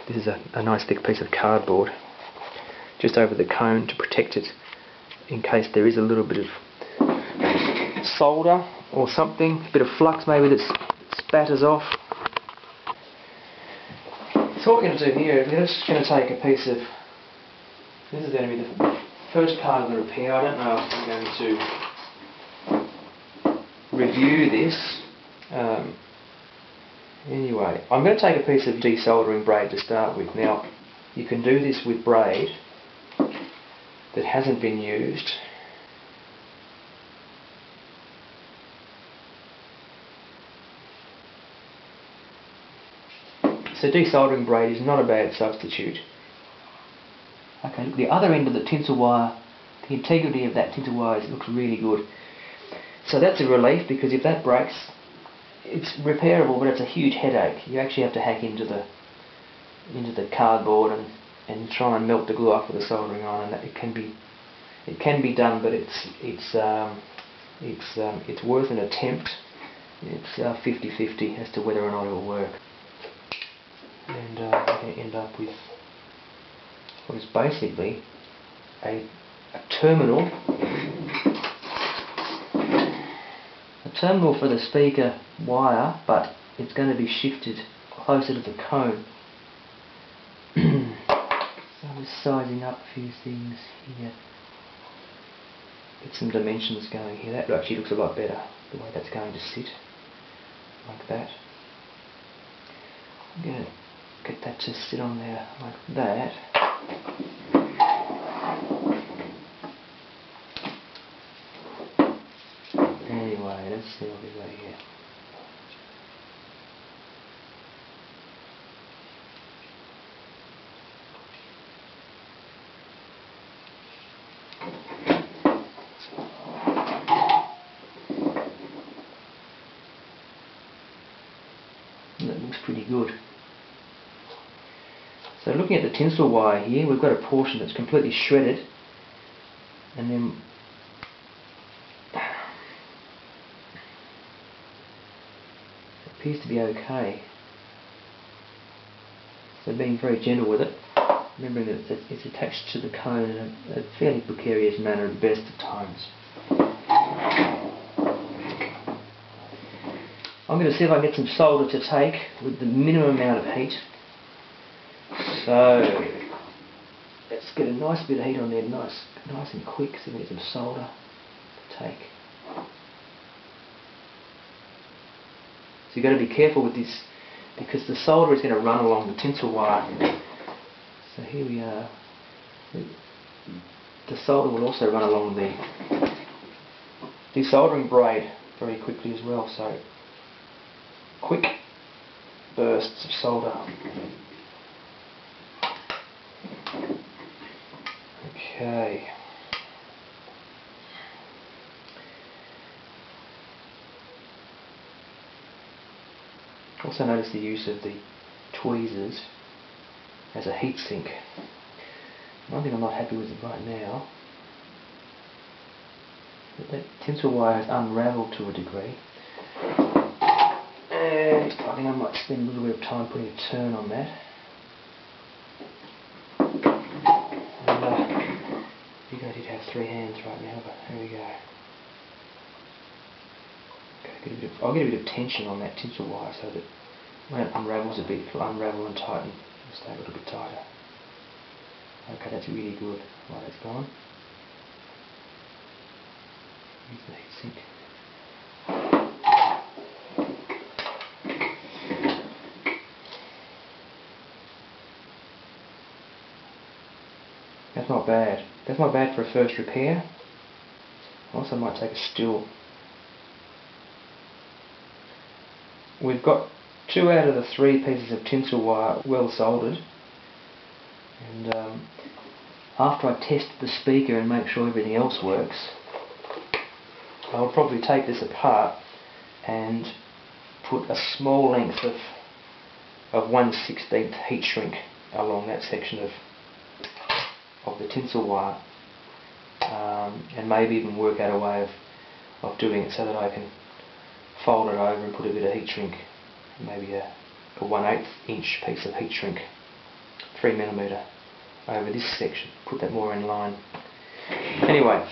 this is a nice thick piece of cardboard just over the cone to protect it in case there is a little bit of solder or something, a bit of flux maybe that spatters off. So what we're going to do here is we're just going to take a piece of, this is going to be the first part of the repair. I don't know if I'm going to review this. Anyway, I'm going to take a piece of desoldering braid to start with. Now, you can do this with braid that hasn't been used. So desoldering braid is not a bad substitute. Okay, look, the other end of the tinsel wire, the integrity of that tinsel wire looks really good. So that's a relief, because if that breaks, it's repairable, but it's a huge headache. You actually have to hack into the cardboard and try and melt the glue up with a soldering iron. And it can be done, but it's worth an attempt. It's 50-50 as to whether or not it will work. And we're going to end up with what is basically a terminal for the speaker wire, but it's going to be shifted closer to the cone. So I'm just sizing up a few things here. Get some dimensions going here. That actually looks a lot better, the way that's going to sit, like that. I'm going to get that to sit on there like that. Anyway, let's see what we got here. That looks pretty good. So looking at the tinsel wire here, we've got a portion that's completely shredded, and then it appears to be okay. So being very gentle with it, remembering that it's attached to the cone in a fairly precarious manner at the best of times. I'm going to see if I can get some solder to take with the minimum amount of heat. So let's get a nice bit of heat on there, nice and quick, so we get some solder to take. So you've got to be careful with this, because the solder is going to run along the tinsel wire. So here we are. The solder will also run along the desoldering braid very quickly as well. So quick bursts of solder. Okay. Also notice the use of the tweezers as a heat sink. One thing I'm not happy with right now, that tinsel wire has unravelled to a degree, and I think I might spend a little bit of time putting a turn on that. I did have 3 hands right now, but there we go. Okay, I'll get a bit of tension on that tinsel wire so that when it unravels a bit, it'll unravel and tighten and stay a little bit tighter. Okay, that's really good. Right, that's gone. Use the heat sink. That's not bad. That's not bad for a first repair. I also might take a still. We've got 2 out of the 3 pieces of tinsel wire well soldered, and after I test the speaker and make sure everything else works, I'll probably take this apart and put a small length of 1/16 heat shrink along that section of the tinsel wire, and maybe even work out a way of doing it so that I can fold it over and put a bit of heat shrink, maybe a 1/8 inch piece of heat shrink 3mm over this section, put that more in line. Anyway,